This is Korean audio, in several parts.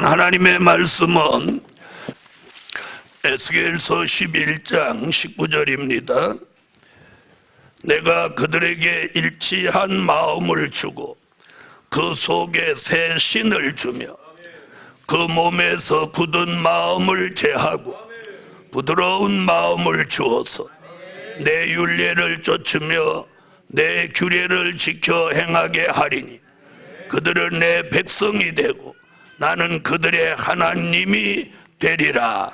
하나님의 말씀은 에스겔서 11장 19절입니다. 내가 그들에게 일치한 마음을 주고 그 속에 새 신을 주며 그 몸에서 굳은 마음을 제하고 부드러운 마음을 주어서 내 율례를 쫓으며 내 규례를 지켜 행하게 하리니 그들은 내 백성이 되고 나는 그들의 하나님이 되리라.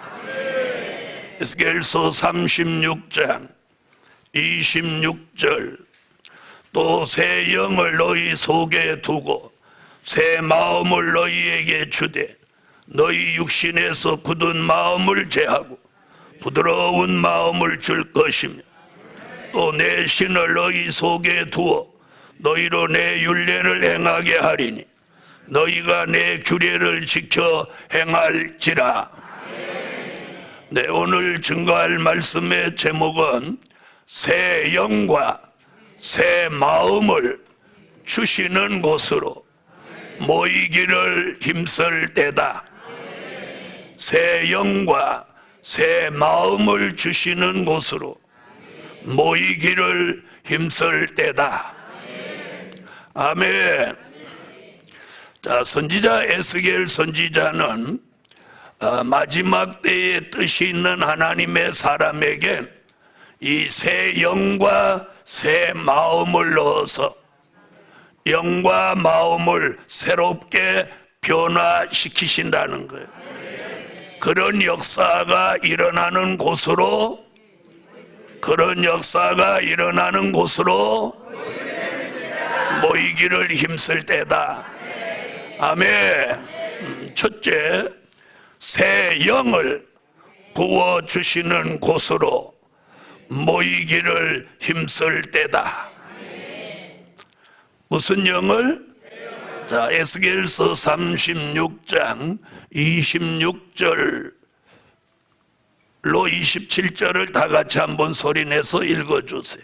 에스겔서 36장 26절 또 새 영을 너희 속에 두고 새 마음을 너희에게 주되 너희 육신에서 굳은 마음을 제하고 부드러운 마음을 줄 것이며 또 내 신을 너희 속에 두어 너희로 내 율례를 행하게 하리니 너희가 내 규례를 지켜 행할지라. 네, 오늘 증거할 말씀의 제목은 새 영과 새 마음을 주시는 곳으로 모이기를 힘쓸 때다. 새 영과 새 마음을 주시는 곳으로 모이기를 힘쓸 때다. 아멘. 자, 선지자 에스겔 선지자는 마지막 때에 뜻이 있는 하나님의 사람에게 이 새 영과 새 마음을 넣어서 영과 마음을 새롭게 변화시키신다는 거예요. 그런 역사가 일어나는 곳으로 모이기를 힘쓸 때다. 아멘. 첫째, 새 영을 부어주시는 곳으로 모이기를 힘쓸 때다. 무슨 영을? 자, 에스겔서 36장 26절로 27절을 다 같이 한번 소리내서 읽어주세요.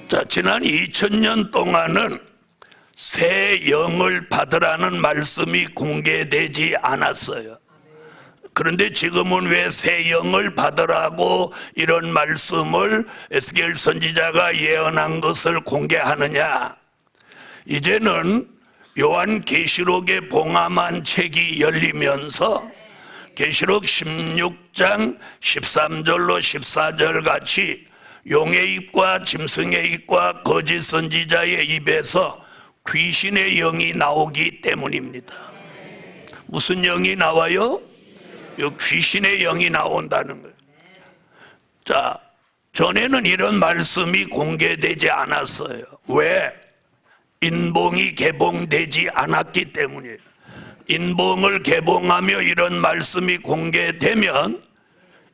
자, 지난 2000년 동안은 새 영을 받으라는 말씀이 공개되지 않았어요. 그런데 지금은 왜 새 영을 받으라고 이런 말씀을 에스겔 선지자가 예언한 것을 공개하느냐? 이제는 요한계시록에 봉함한 책이 열리면서 계시록 16장 13절로 14절 같이 용의 입과 짐승의 입과 거짓 선지자의 입에서 귀신의 영이 나오기 때문입니다. 무슨 영이 나와요? 귀신의 영이 나온다는 거예요. 자, 전에는 이런 말씀이 공개되지 않았어요. 왜? 인봉이 개봉되지 않았기 때문이에요. 인봉을 개봉하며 이런 말씀이 공개되면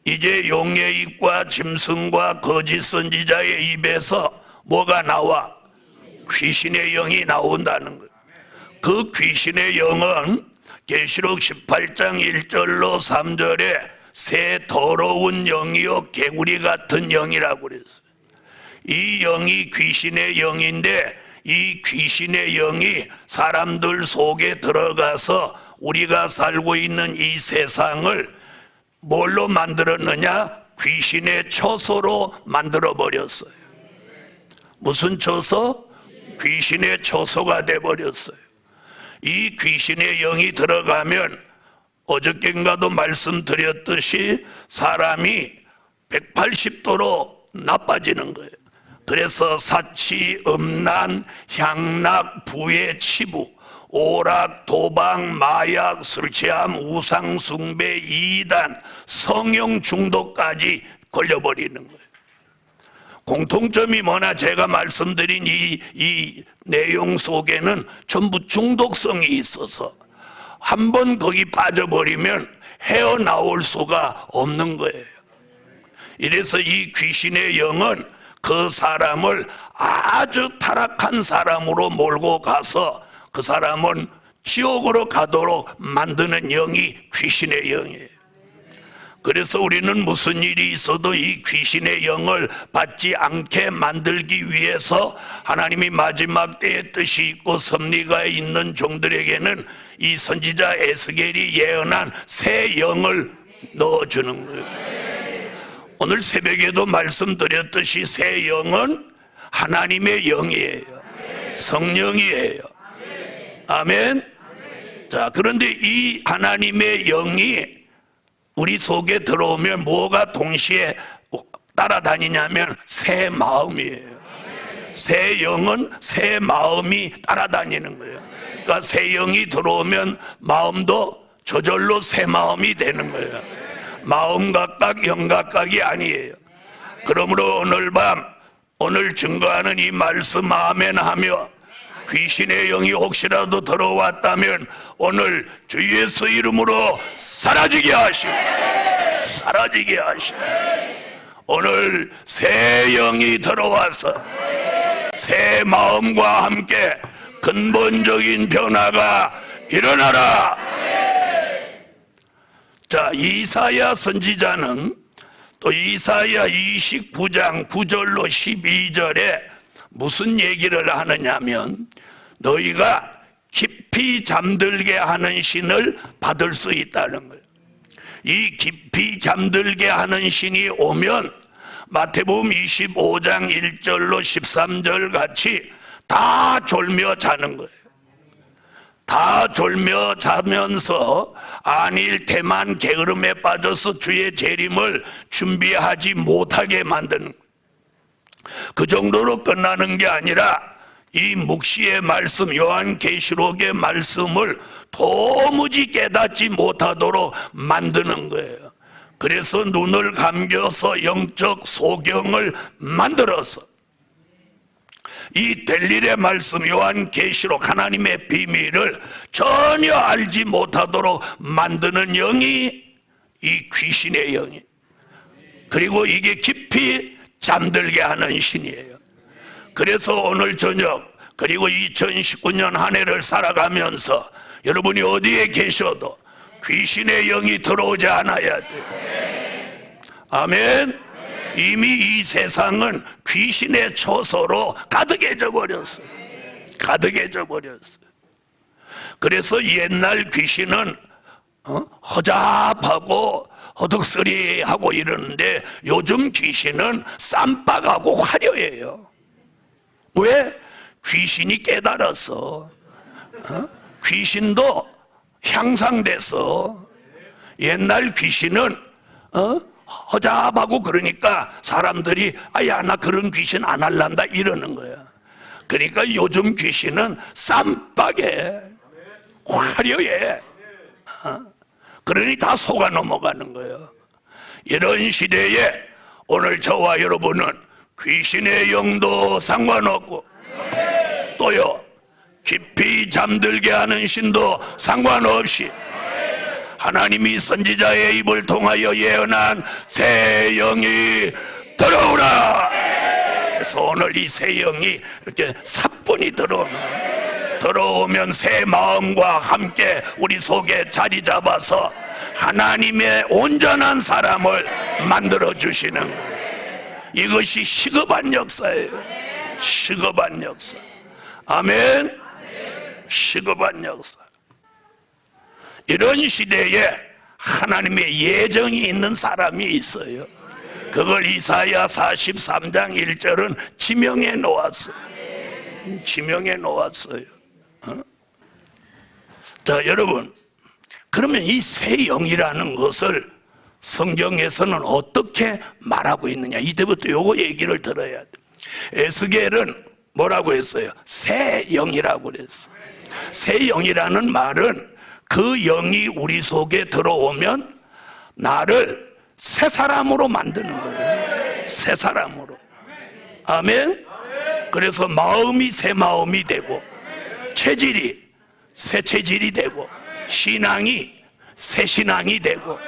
이제 용의 입과 짐승과 거짓 선지자의 입에서 뭐가 나와? 귀신의 영이 나온다는 거예요. 그 귀신의 영은 계시록 18장 1절로 3절에 새 더러운 영이요 개구리 같은 영이라고 그랬어요. 이 영이 귀신의 영인데 이 귀신의 영이 사람들 속에 들어가서 우리가 살고 있는 이 세상을 뭘로 만들었느냐? 귀신의 처소로 만들어버렸어요. 무슨 처소? 귀신의 처소가 돼버렸어요. 이 귀신의 영이 들어가면 어저께인가도 말씀드렸듯이 사람이 180도로 나빠지는 거예요. 그래서 사치, 음란, 향락, 부의 치부, 오락, 도박, 마약, 술취함, 우상숭배, 이단, 성형 중독까지 걸려버리는 거예요. 공통점이 뭐나 제가 말씀드린 이 내용 속에는 전부 중독성이 있어서 한번 거기 빠져버리면 헤어나올 수가 없는 거예요. 이래서 이 귀신의 영은 그 사람을 아주 타락한 사람으로 몰고 가서 그 사람은 지옥으로 가도록 만드는 영이 귀신의 영이에요. 그래서 우리는 무슨 일이 있어도 이 귀신의 영을 받지 않게 만들기 위해서 하나님이 마지막 때의 뜻이 있고 섭리가 있는 종들에게는 이 선지자 에스겔이 예언한 새 영을 넣어주는 거예요. 오늘 새벽에도 말씀드렸듯이 새 영은 하나님의 영이에요. 성령이에요. 아멘. 자, 그런데 이 하나님의 영이 우리 속에 들어오면 뭐가 동시에 따라다니냐면 새 마음이에요. 새 영은 새 마음이 따라다니는 거예요. 그러니까 새 영이 들어오면 마음도 저절로 새 마음이 되는 거예요. 마음 각각 영 각각이 아니에요. 그러므로 오늘 밤 오늘 증거하는 이 말씀 아멘 하며 귀신의 영이 혹시라도 들어왔다면 오늘 주 예수 이름으로 사라지게 하시고 사라지게 하시고 오늘 새 영이 들어와서 새 마음과 함께 근본적인 변화가 일어나라. 자, 이사야 선지자는 또 이사야 29장 9절로 12절에 무슨 얘기를 하느냐면 너희가 깊이 잠들게 하는 신을 받을 수 있다는 거예요. 이 깊이 잠들게 하는 신이 오면 마태복음 25장 1절로 13절 같이 다 졸며 자는 거예요. 다 졸며 자면서 안일 태만 게으름에 빠져서 주의 재림을 준비하지 못하게 만드는 거예요. 그 정도로 끝나는 게 아니라 이 묵시의 말씀 요한계시록의 말씀을 도무지 깨닫지 못하도록 만드는 거예요. 그래서 눈을 감겨서 영적 소경을 만들어서 이 델릴의 말씀 요한계시록 하나님의 비밀을 전혀 알지 못하도록 만드는 영이 이 귀신의 영이, 그리고 이게 깊이 잠들게 하는 신이에요. 그래서 오늘 저녁 그리고 2019년 한 해를 살아가면서 여러분이 어디에 계셔도 귀신의 영이 들어오지 않아야 돼요. 아멘. 이미 이 세상은 귀신의 처소로 가득해져 버렸어요. 가득해져 버렸어요. 그래서 옛날 귀신은 허잡하고 허덕스리하고 이러는데 요즘 귀신은 쌈박하고 화려해요. 왜? 귀신이 깨달아서 귀신도 향상돼서. 옛날 귀신은 허잡하고 그러니까 사람들이 아야 나 그런 귀신 안 할란다 이러는 거야. 그러니까 요즘 귀신은 쌈박해 화려해. 그러니 다 속아 넘어가는 거예요. 이런 시대에 오늘 저와 여러분은 귀신의 영도 상관없고 또요 깊이 잠들게 하는 신도 상관없이 하나님이 선지자의 입을 통하여 예언한 새 영이 들어오라. 그래서 오늘 이 새 영이 이렇게 사뿐히 들어오면 새 마음과 함께 우리 속에 자리 잡아서 하나님의 온전한 사람을 만들어 주시는 거예요. 이것이 시급한 역사예요. 시급한 역사. 아멘. 시급한 역사. 이런 시대에 하나님의 예정이 있는 사람이 있어요. 그걸 이사야 43장 1절은 지명해 놓았어요. 지명해 놓았어요. 자, 여러분, 그러면 이 새 영이라는 것을 성경에서는 어떻게 말하고 있느냐, 이때부터 요거 얘기를 들어야 돼. 에스겔은 뭐라고 했어요? 새 영이라고 그랬어요. 새 영이라는 말은 그 영이 우리 속에 들어오면 나를 새 사람으로 만드는 거예요. 새 사람으로. 아멘. 그래서 마음이 새 마음이 되고, 체질이 새 체질이 되고, 신앙이 새 신앙이 되고,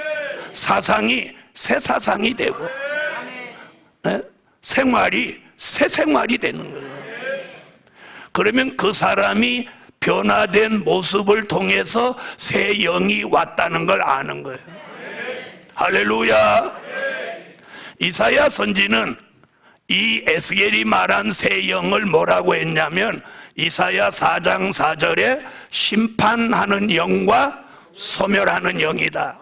사상이 새 사상이 되고, 생활이 새 생활이 되는 거예요. 그러면 그 사람이 변화된 모습을 통해서 새 영이 왔다는 걸 아는 거예요. 할렐루야. 이사야 선지는 이 에스겔이 말한 새 영을 뭐라고 했냐면 이사야 4장 4절에 심판하는 영과 소멸하는 영이다.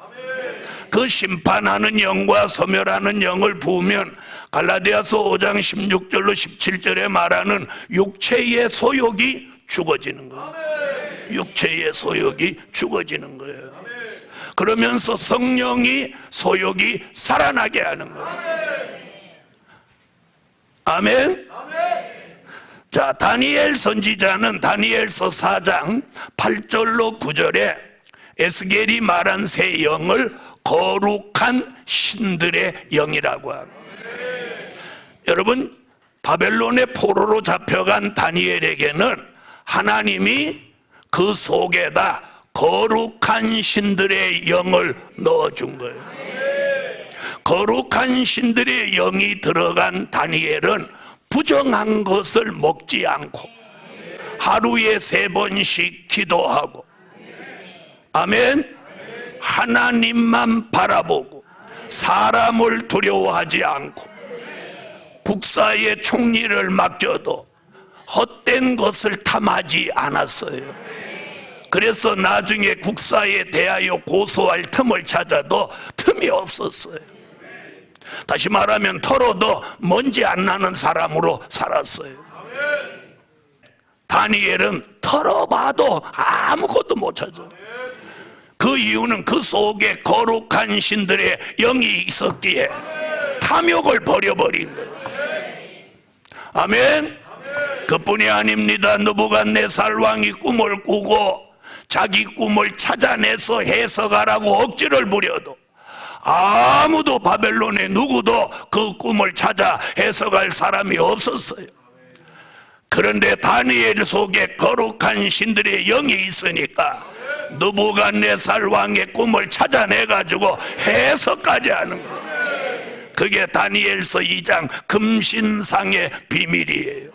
그 심판하는 영과 소멸하는 영을 부으면 갈라디아서 5장 16절로 17절에 말하는 육체의 소욕이 죽어지는 거예요. 육체의 소욕이 죽어지는 거예요. 그러면서 성령이 소욕이 살아나게 하는 거예요. 아멘. 자, 다니엘 선지자는 다니엘서 4장 8절로 9절에 에스겔이 말한 새 영을 거룩한 신들의 영이라고 합니다. 여러분, 바벨론의 포로로 잡혀간 다니엘에게는 하나님이 그 속에다 거룩한 신들의 영을 넣어준 거예요. 거룩한 신들의 영이 들어간 다니엘은 부정한 것을 먹지 않고 하루에 3번씩 기도하고, 아멘, 하나님만 바라보고 사람을 두려워하지 않고 국사의 총리를 맡겨도 헛된 것을 탐하지 않았어요. 그래서 나중에 국사에 대하여 고소할 틈을 찾아도 틈이 없었어요. 다시 말하면 털어도 먼지 안 나는 사람으로 살았어요. 다니엘은 털어봐도 아무것도 못 찾아. 그 이유는 그 속에 거룩한 신들의 영이 있었기에 탐욕을 버려버린 거예요. 아멘. 그뿐이 아닙니다. 느부갓네살 왕이 꿈을 꾸고 자기 꿈을 찾아내서 해석하라고 억지를 부려도 아무도 바벨론에 누구도 그 꿈을 찾아 해석할 사람이 없었어요. 그런데 다니엘 속에 거룩한 신들의 영이 있으니까 느부갓네살 왕의 꿈을 찾아내가지고 해석까지 하는 거예요. 그게 다니엘서 2장 금신상의 비밀이에요.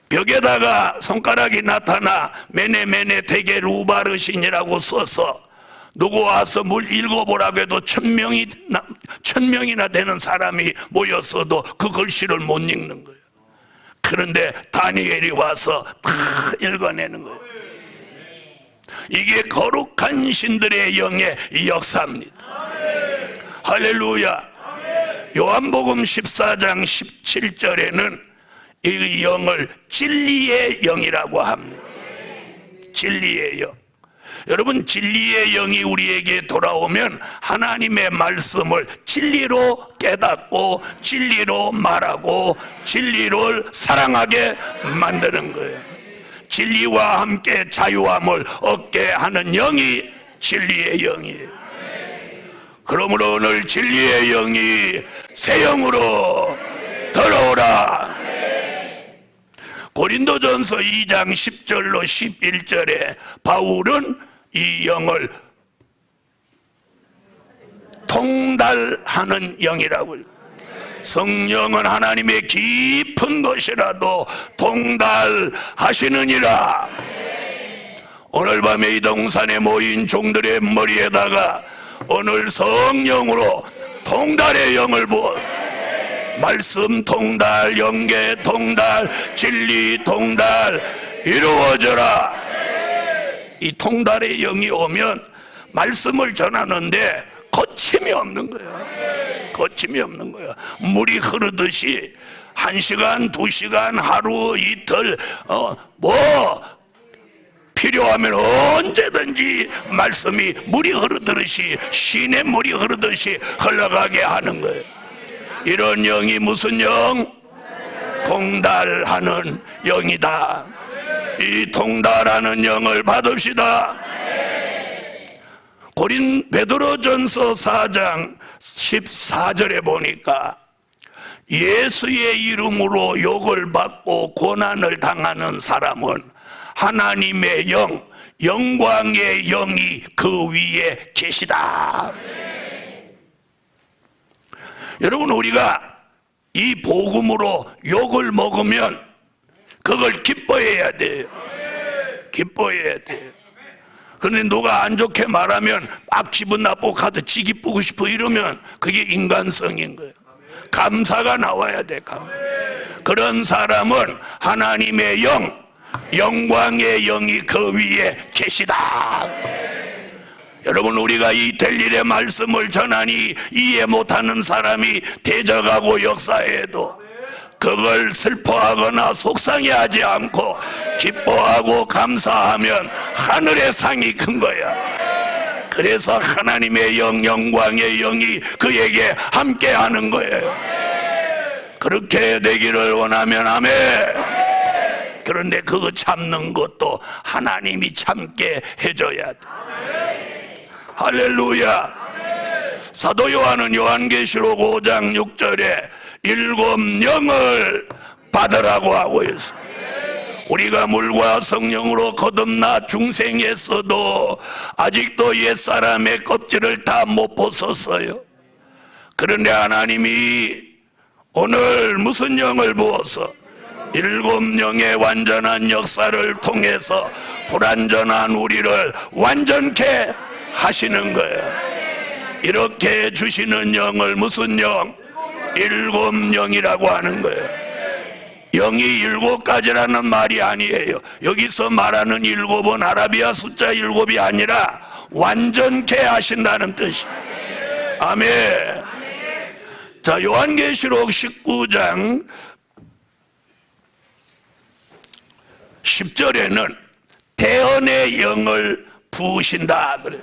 벽에다가 손가락이 나타나 메네메네 데게 루바르신이라고 써서 누구 와서 물 읽어보라고 해도 1000명이나 되는 사람이 모였어도 그 글씨를 못 읽는 거예요. 그런데 다니엘이 와서 다 읽어내는 거예요. 이게 거룩한 신들의 영의 역사입니다. 할렐루야. 요한복음 14장 17절에는 이 영을 진리의 영이라고 합니다. 진리의 영. 여러분, 진리의 영이 우리에게 돌아오면 하나님의 말씀을 진리로 깨닫고 진리로 말하고 진리를 사랑하게 만드는 거예요. 진리와 함께 자유함을 얻게 하는 영이 진리의 영이에요. 그러므로 오늘 진리의 영이 새 영으로 들어오라. 고린도전서 2장 10절로 11절에 바울은 이 영을 통달하는 영이라고 해요. 성령은 하나님의 깊은 것이라도 통달하시느니라. 오늘 밤에 이 동산에 모인 종들의 머리에다가 오늘 성령으로 통달의 영을 부어 말씀 통달, 영계 통달, 진리 통달 이루어져라. 이 통달의 영이 오면 말씀을 전하는데 거침이 없는 거예요. 거침이 없는 거예요. 물이 흐르듯이 1시간, 2시간, 하루, 이틀 필요하면 언제든지 말씀이 물이 흐르듯이 시내 물이 흐르듯이 흘러가게 하는 거예요. 이런 영이 무슨 영? 통달하는 영이다. 이 통달하는 영을 받읍시다. 베드로전서 4장 14절에 보니까 예수의 이름으로 욕을 받고 고난을 당하는 사람은 하나님의 영, 영광의 영이 그 위에 계시다. 여러분, 우리가 이 복음으로 욕을 먹으면 그걸 기뻐해야 돼요. 기뻐해야 돼요. 그런데 누가 안 좋게 말하면 막 기분 나쁘고 가도 지 기쁘고 싶어 이러면 그게 인간성인 거예요. 감사가 나와야 돼. 그런 사람은 하나님의 영, 영광의 영이 그 위에 계시다. 여러분, 우리가 이 될 일의 말씀을 전하니 이해 못하는 사람이 대적하고 역사해도 그걸 슬퍼하거나 속상해하지 않고 기뻐하고 감사하면 하늘의 상이 큰 거야. 그래서 하나님의 영, 영광의 영이 그에게 함께하는 거예요. 그렇게 되기를 원하면 아멘. 그런데 그거 참는 것도 하나님이 참게 해줘야 돼. 할렐루야. 사도 요한은 요한계시록 5장 6절에 일곱 영을 받으라고 하고 있어요. 우리가 물과 성령으로 거듭나 중생했어도 아직도 옛사람의 껍질을 다 못 벗었어요. 그런데 하나님이 오늘 무슨 영을 부어서 일곱 영의 완전한 역사를 통해서 불완전한 우리를 완전케 하시는 거예요. 이렇게 주시는 영을 무슨 영? 일곱 영이라고 하는 거예요. 영이 일곱 가지라는 말이 아니에요. 여기서 말하는 일곱은 아라비아 숫자 일곱이 아니라 완전케 하신다는 뜻이에요. 아멘. 자, 요한계시록 19장 10절에는 대언의 영을 부으신다 그래요.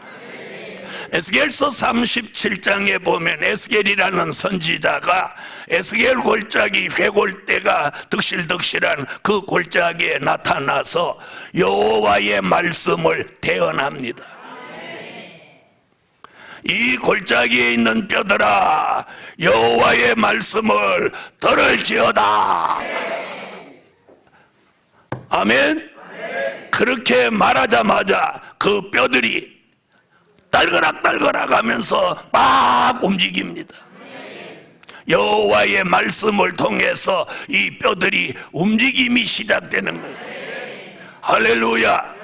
에스겔서 37장에 보면 에스겔이라는 선지자가 에스겔 골짜기 회골대가 득실득실한 그 골짜기에 나타나서 여호와의 말씀을 대언합니다. 이 골짜기에 있는 뼈들아, 여호와의 말씀을 들을지어다. 아멘. 그렇게 말하자마자 그 뼈들이 딸그락딸그락 하면서 막 움직입니다. 여호와의 말씀을 통해서 이 뼈들이 움직임이 시작되는 거예요. 할렐루야.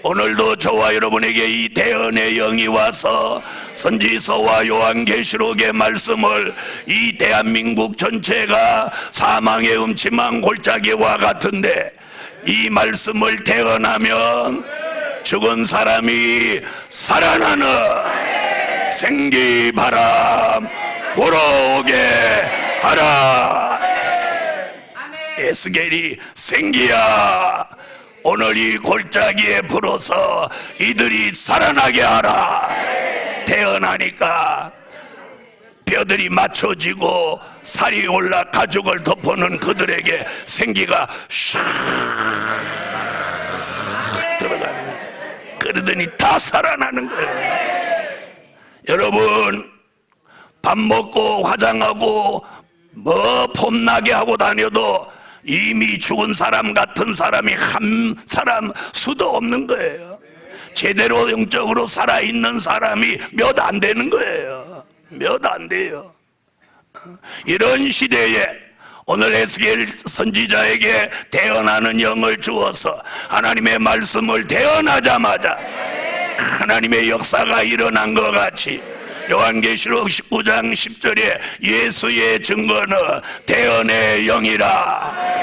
오늘도 저와 여러분에게 이 대언의 영이 와서 선지서와 요한계시록의 말씀을 이 대한민국 전체가 사망의 음침한 골짜기와 같은데 이 말씀을 대언하면 죽은 사람이 살아나는 생기바람 불어오게 하라. 에스겔이 생기야, 오늘 이 골짜기에 불어서 이들이 살아나게 하라. 태어나니까 뼈들이 맞춰지고 살이 올라 가죽을 덮어놓은 그들에게 생기가 샥 들어가는 거예요. 그러더니 다 살아나는 거예요. 여러분, 밥 먹고 화장하고 뭐 폼나게 하고 다녀도 이미 죽은 사람 같은 사람이 한 사람 수도 없는 거예요. 제대로 영적으로 살아있는 사람이 몇 안 되는 거예요. 몇 안 돼요. 이런 시대에 오늘 에스겔 선지자에게 대언하는 영을 주어서 하나님의 말씀을 대언하자마자 하나님의 역사가 일어난 것 같이 요한계시록 19장 10절에 예수의 증거는 대언의 영이라.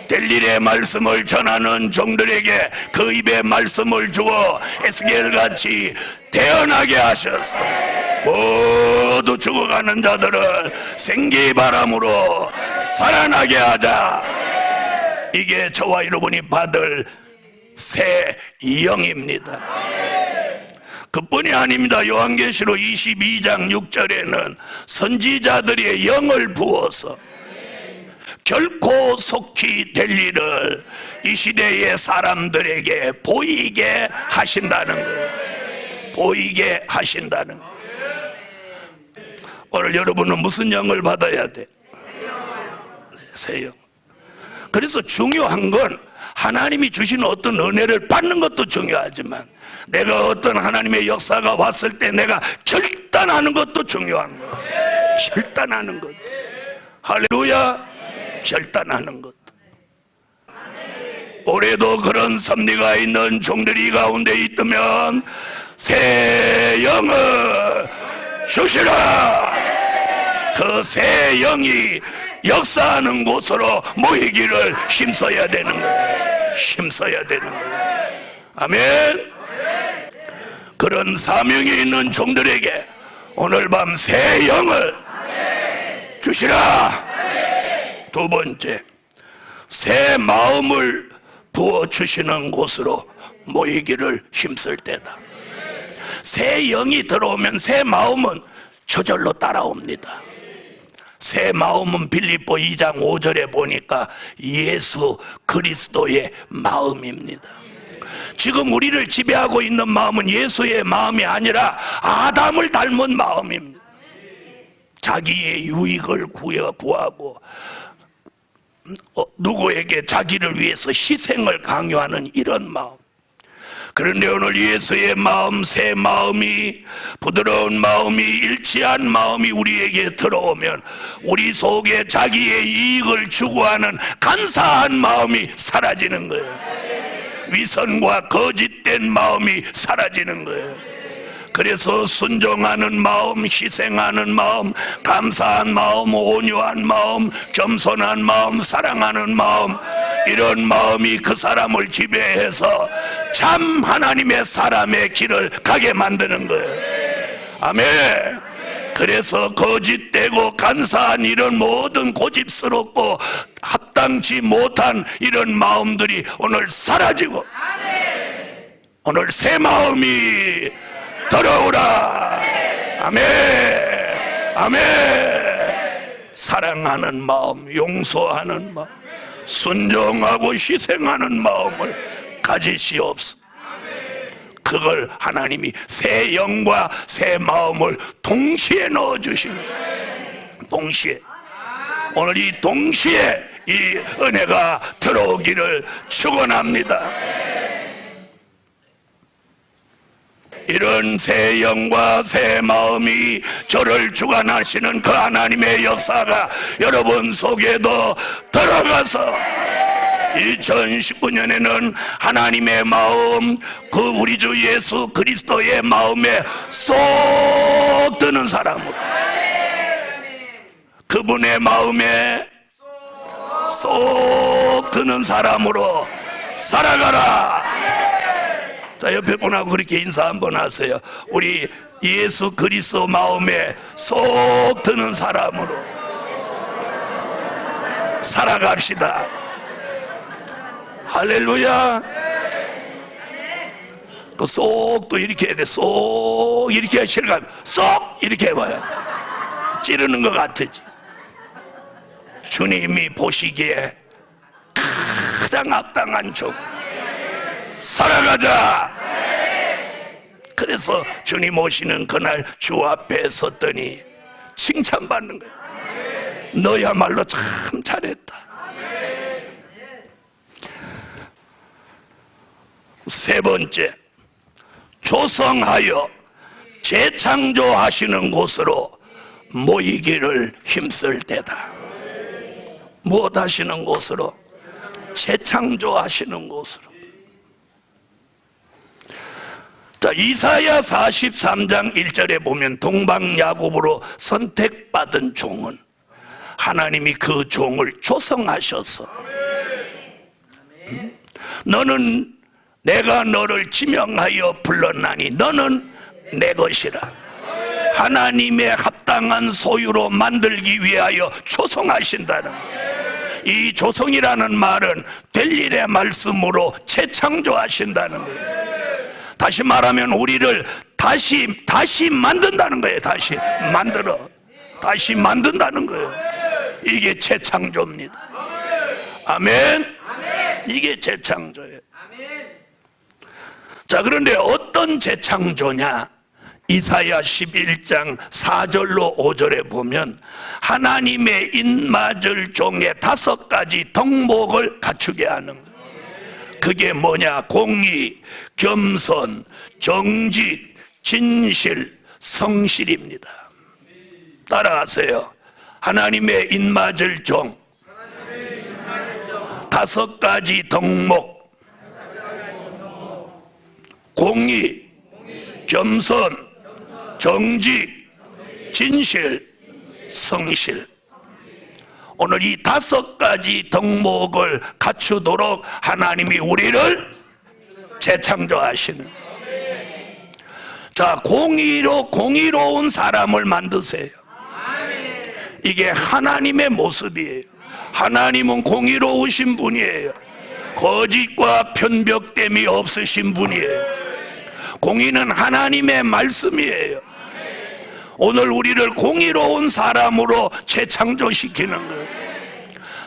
될 일의 말씀을 전하는 종들에게 그 입에 말씀을 주어 에스겔같이 대언하게 하셨어. 모두 죽어가는 자들을 생기바람으로 살아나게 하자. 이게 저와 여러분이 받을 새 영입니다. 그뿐이 아닙니다. 요한계시록 22장 6절에는 선지자들의 영을 부어서 결코 속히 될 일을 이 시대의 사람들에게 보이게 하신다는 거예요. 보이게 하신다는 거예요. 오늘 여러분은 무슨 영을 받아야 돼? 새 영. 그래서 중요한 건 하나님이 주신 어떤 은혜를 받는 것도 중요하지만 내가 어떤 하나님의 역사가 왔을 때 내가 결단하는 것도 중요한 거예요. 결단하는 것. 할렐루야. 결단하는 것. 올해도 그런 섭리가 있는 종들이 가운데 있다면 새 영을 주시라. 그 새 영이 역사하는 곳으로 모이기를 힘써야 되는 거예요. 힘써야 되는 거예요. 아멘. 그런 사명이 있는 종들에게 오늘 밤 새 영을 주시라. 두 번째, 새 마음을 부어주시는 곳으로 모이기를 힘쓸 때다. 새 영이 들어오면 새 마음은 저절로 따라옵니다. 새 마음은 빌립보 2장 5절에 보니까 예수 그리스도의 마음입니다. 지금 우리를 지배하고 있는 마음은 예수의 마음이 아니라 아담을 닮은 마음입니다. 자기의 유익을 구하고 누구에게 자기를 위해서 희생을 강요하는 이런 마음. 그런데 오늘 예수의 마음, 새 마음이, 부드러운 마음이, 일치한 마음이 우리에게 들어오면 우리 속에 자기의 이익을 추구하는 간사한 마음이 사라지는 거예요. 위선과 거짓된 마음이 사라지는 거예요. 그래서 순종하는 마음, 희생하는 마음, 감사한 마음, 온유한 마음, 겸손한 마음, 사랑하는 마음, 이런 마음이 그 사람을 지배해서 참 하나님의 사람의 길을 가게 만드는 거예요. 아멘. 그래서 거짓되고 간사한 이런 모든 고집스럽고 합당치 못한 이런 마음들이 오늘 사라지고 오늘 새 마음이 들어오라. 아멘. 아멘. 사랑하는 마음, 용서하는 마음, 순종하고 희생하는 마음을 가지시옵소서. 그걸 하나님이 새 영과 새 마음을 동시에 넣어주시는 동시에, 오늘 이 동시에 이 은혜가 들어오기를 축원합니다. 이런 새 영과 새 마음이 저를 주관하시는 그 하나님의 역사가 여러분 속에도 들어가서 2019년에는 하나님의 마음, 그 우리 주 예수 그리스도의 마음에 쏙 드는 사람으로, 그분의 마음에 쏙 드는 사람으로 살아가라. 자, 옆에 분하고 그렇게 인사 한번 하세요. 우리 예수 그리스도 마음에 쏙 드는 사람으로 살아갑시다. 할렐루야. 또 쏙 또 이렇게 해야 돼. 쏙 이렇게 실감, 쏙 이렇게 해봐요. 찌르는 것 같으지. 주님이 보시기에 가장 합당한 종, 살아가자. 그래서 주님 오시는 그날 주 앞에 섰더니 칭찬받는 거예요. 너야말로 참 잘했다. 세 번째, 조성하여 재창조하시는 곳으로 모이기를 힘쓸 때다. 무엇 하시는 곳으로? 재창조하시는 곳으로. 자, 이사야 43장 1절에 보면 동방야곱으로 선택받은 종은 하나님이 그 종을 조성하셔서 너는 내가 너를 지명하여 불렀나니 너는 내 것이라. 하나님의 합당한 소유로 만들기 위하여 조성하신다는, 이 조성이라는 말은 될 일의 말씀으로 재창조하신다는 거예요. 다시 말하면 우리를 다시 만든다는 거예요. 다시 만든다는 거예요. 이게 재창조입니다. 아멘. 이게 재창조예요. 자, 그런데 어떤 재창조냐? 이사야 11장 4절로 5절에 보면 하나님의 입맞을 종의 5가지 덕목을 갖추게 하는 거예요. 그게 뭐냐? 공의, 겸손, 정직, 진실, 성실입니다. 따라하세요. 하나님의 입맞을 종 다섯 가지 덕목: 공의, 겸손, 정직, 진실, 성실. 오늘 이 다섯 가지 덕목을 갖추도록 하나님이 우리를 재창조하시는. 자, 공의로운 사람을 만드세요. 이게 하나님의 모습이에요. 하나님은 공의로우신 분이에요. 거짓과 편벽됨이 없으신 분이에요. 공의는 하나님의 말씀이에요. 오늘 우리를 공의로운 사람으로 재창조시키는 거예요.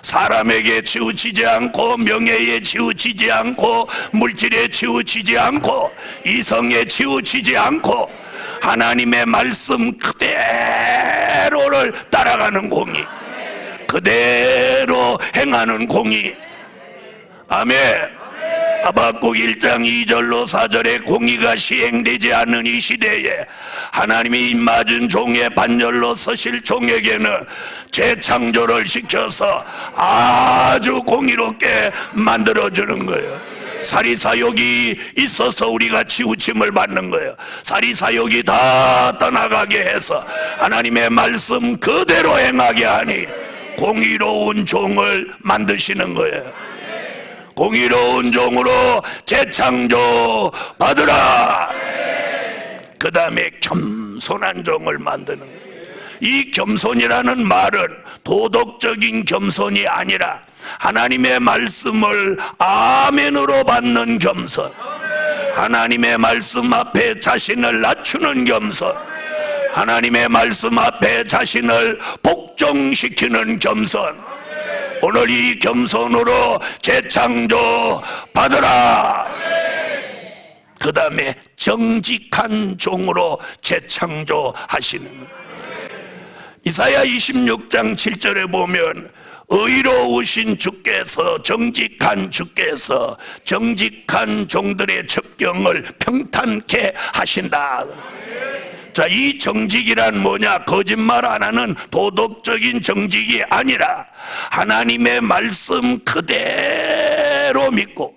사람에게 치우치지 않고, 명예에 치우치지 않고, 물질에 치우치지 않고, 이성에 치우치지 않고, 하나님의 말씀 그대로를 따라가는 공의, 그대로 행하는 공의. 아멘. 하박국 1장 2절로 4절에 공의가 시행되지 않는 이 시대에 하나님이 입맞은 종의 반열로 서실 종에게는 재창조를 시켜서 아주 공의롭게 만들어주는 거예요. 사리사욕이 있어서 우리가 치우침을 받는 거예요. 사리사욕이 다 떠나가게 해서 하나님의 말씀 그대로 행하게 하니 공의로운 종을 만드시는 거예요. 공의로운 종으로 재창조 받으라. 그 다음에 겸손한 종을 만드는 거예요. 이 겸손이라는 말은 도덕적인 겸손이 아니라 하나님의 말씀을 아멘으로 받는 겸손, 하나님의 말씀 앞에 자신을 낮추는 겸손, 하나님의 말씀 앞에 자신을 복종시키는 겸손. 오늘 이 겸손으로 재창조 받으라. 그 다음에 정직한 종으로 재창조하시는 거예요. 이사야 26장 7절에 보면 의로우신 주께서, 정직한 주께서 정직한 종들의 첩경을 평탄케 하신다. 자, 이 정직이란 뭐냐? 거짓말 안 하는 도덕적인 정직이 아니라 하나님의 말씀 그대로 믿고,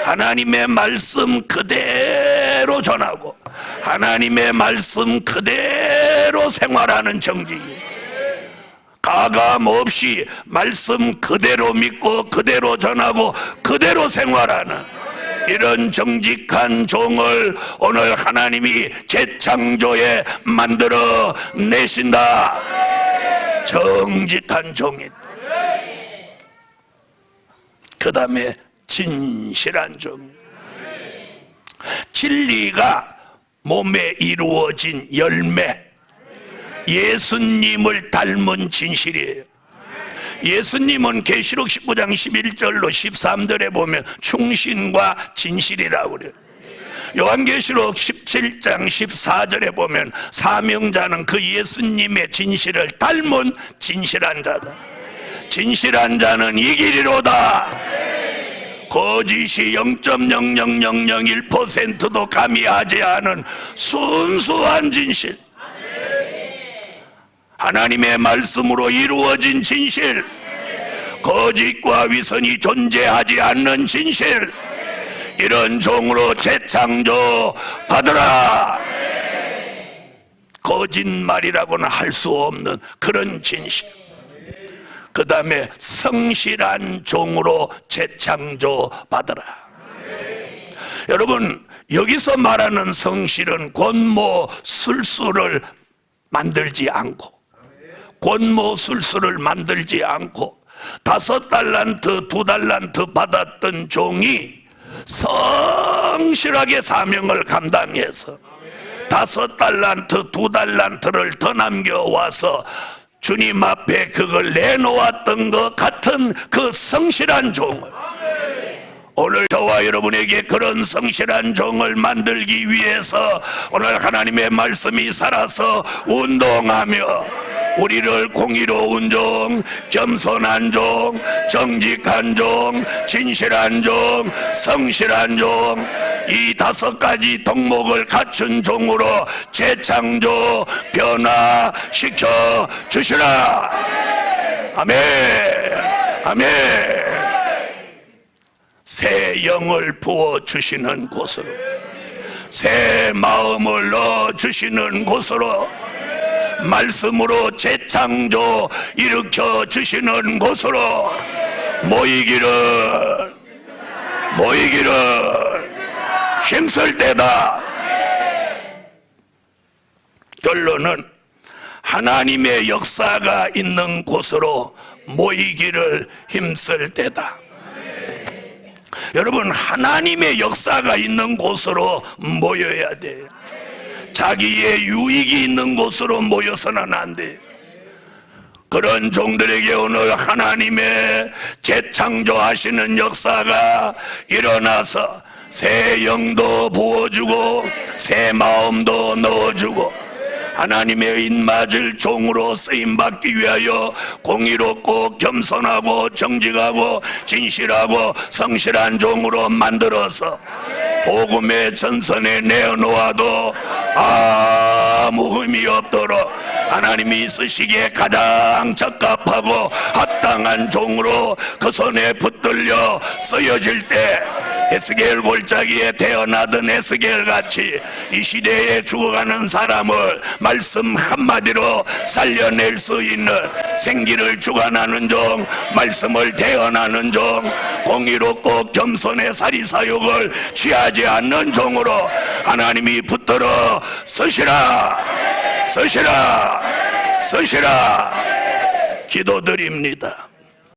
하나님의 말씀 그대로 전하고, 하나님의 말씀 그대로 생활하는 정직이에요. 가감 없이 말씀 그대로 믿고, 그대로 전하고, 그대로 생활하는 이런 정직한 종을 오늘 하나님이 재창조에 만들어 내신다. 정직한 종이다. 그 다음에 진실한 종. 진리가 몸에 이루어진 열매, 예수님을 닮은 진실이에요. 예수님은 계시록 19장 11절로 13절에 보면 충신과 진실이라고 그래요. 요한계시록 17장 14절에 보면 사명자는 그 예수님의 진실을 닮은 진실한 자다. 진실한 자는 이기리로다. 거짓이 0.00001%도 가미하지 않은 순수한 진실, 하나님의 말씀으로 이루어진 진실, 거짓과 위선이 존재하지 않는 진실, 이런 종으로 재창조 받으라. 거짓말이라고는 할 수 없는 그런 진실. 그 다음에 성실한 종으로 재창조 받으라. 여러분, 여기서 말하는 성실은 권모술수를 만들지 않고, 권모술수를 만들지 않고 5달란트 2달란트 받았던 종이 성실하게 사명을 감당해서 5달란트 2달란트를 더 남겨와서 주님 앞에 그걸 내놓았던 것 같은 그 성실한 종을, 오늘 저와 여러분에게 그런 성실한 종을 만들기 위해서 오늘 하나님의 말씀이 살아서 운동하며 우리를 공의로운 종, 겸손한 종, 정직한 종, 진실한 종, 성실한 종, 이 5가지 덕목을 갖춘 종으로 재창조, 변화시켜 주시라. 아멘. 아멘. 새 영을 부어주시는 곳으로, 새 마음을 넣어주시는 곳으로, 말씀으로 재창조 일으켜 주시는 곳으로 모이기를 힘쓸 때다. 결론은 하나님의 역사가 있는 곳으로 모이기를 힘쓸 때다. 여러분, 하나님의 역사가 있는 곳으로 모여야 돼요. 자기의 유익이 있는 곳으로 모여서는 안 돼요. 그런 종들에게 오늘 하나님의 재창조하시는 역사가 일어나서 새 영도 부어주고 새 마음도 넣어주고 하나님의 입맞을 종으로 쓰임받기 위하여 공의롭고 겸손하고 정직하고 진실하고 성실한 종으로 만들어서 복음의 전선에 내어놓아도 아무 의미 없도록 하나님이 쓰시기에 가장 적합하고 합당한 종으로 그 손에 붙들려 쓰여질 때 에스겔 골짜기에 태어나던 에스겔 같이 이 시대에 죽어가는 사람을 말씀 한마디로 살려낼 수 있는 생기를 주관하는 종, 말씀을 대언하는 종, 공의롭고 겸손의 사리사욕을 취하지 않는 종으로 하나님이 붙들어 쓰시라 기도드립니다.